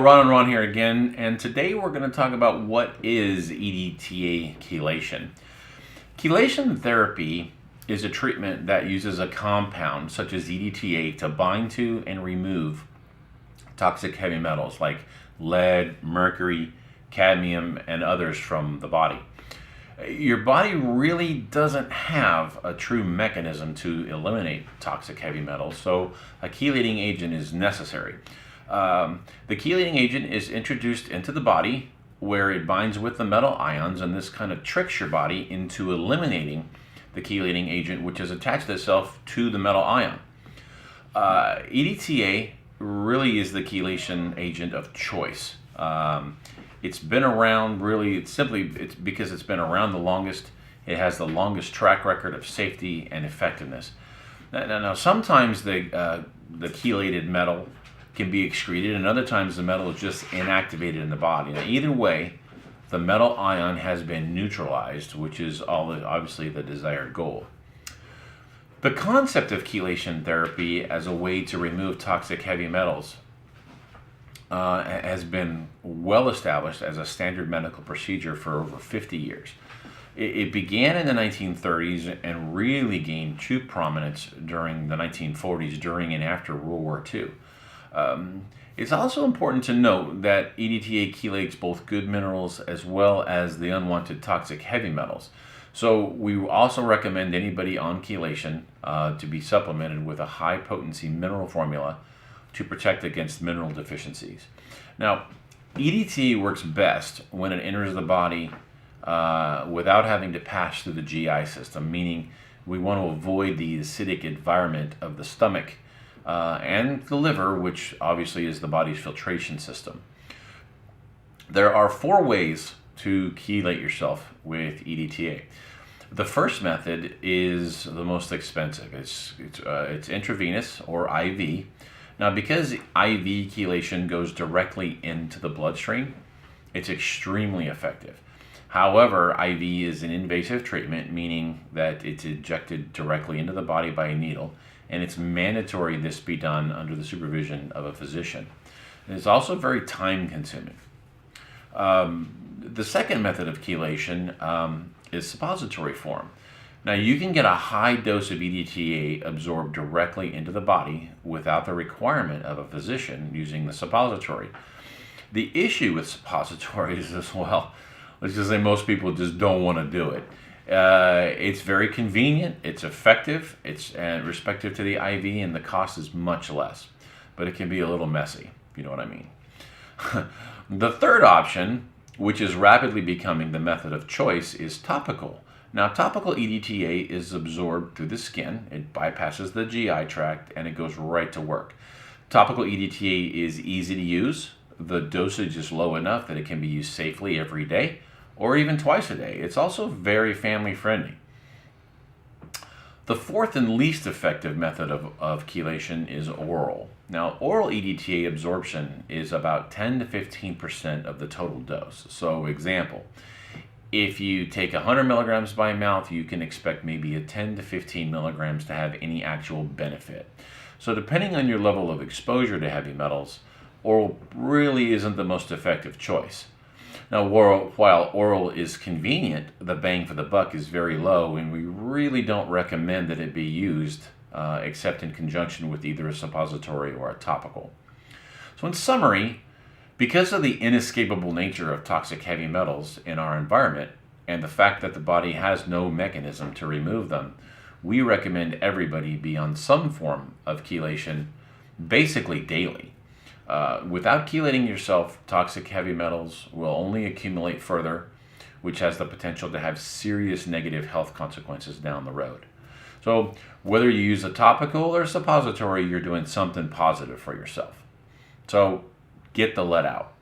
Ron here again, and today we're going to talk about what is EDTA chelation. Chelation therapy is a treatment that uses a compound such as EDTA to bind to and remove toxic heavy metals like lead, mercury, cadmium, and others from the body. Your body really doesn't have a true mechanism to eliminate toxic heavy metals, so a chelating agent is necessary. The chelating agent is introduced into the body where it binds with the metal ions, and this kind of tricks your body into eliminating the chelating agent, which has attached itself to the metal ion. EDTA really is the chelation agent of choice. It's been around it's because it's been around the longest. It has the longest track record of safety and effectiveness. Now sometimes the chelated metal can be excreted, and other times the metal is just inactivated in the body. Now, either way, the metal ion has been neutralized, which is obviously the desired goal. The concept of chelation therapy as a way to remove toxic heavy metals has been well established as a standard medical procedure for over 50 years. It began in the 1930s and really gained true prominence during the 1940s, during and after World War II. It's also important to note that EDTA chelates both good minerals as well as the unwanted toxic heavy metals. So we also recommend anybody on chelation to be supplemented with a high potency mineral formula to protect against mineral deficiencies. Now, EDTA works best when it enters the body without having to pass through the GI system, meaning we want to avoid the acidic environment of the stomach and the liver, which obviously is the body's filtration system. There are 4 ways to chelate yourself with EDTA. The first method is the most expensive. It's intravenous or IV. Now, because IV chelation goes directly into the bloodstream, it's extremely effective. However, IV is an invasive treatment, meaning that it's injected directly into the body by a needle, and it's mandatory this be done under the supervision of a physician. And it's also very time consuming. The second method of chelation is suppository form. Now, you can get a high dose of EDTA absorbed directly into the body without the requirement of a physician using the suppository. The issue with suppositories as well, let's just say most people just don't want to do it. It's very convenient, it's effective, it's respective to the IV, and the cost is much less. But it can be a little messy, if you know what I mean. The third option, which is rapidly becoming the method of choice, is topical. Now, topical EDTA is absorbed through the skin, it bypasses the GI tract, and it goes right to work. Topical EDTA is easy to use. The dosage is low enough that it can be used safely every day, or even twice a day. It's also very family friendly. The fourth and least effective method of chelation is oral. Now, oral EDTA absorption is about 10 to 15% of the total dose. So, example, if you take 100 milligrams by mouth, you can expect maybe a 10 to 15 milligrams to have any actual benefit. So, depending on your level of exposure to heavy metals, oral really isn't the most effective choice. Now, while oral is convenient, the bang for the buck is very low, and we really don't recommend that it be used except in conjunction with either a suppository or a topical. So in summary, because of the inescapable nature of toxic heavy metals in our environment and the fact that the body has no mechanism to remove them, we recommend everybody be on some form of chelation basically daily. Without chelating yourself, toxic heavy metals will only accumulate further, which has the potential to have serious negative health consequences down the road. So whether you use a topical or suppository, you're doing something positive for yourself. So get the lead out.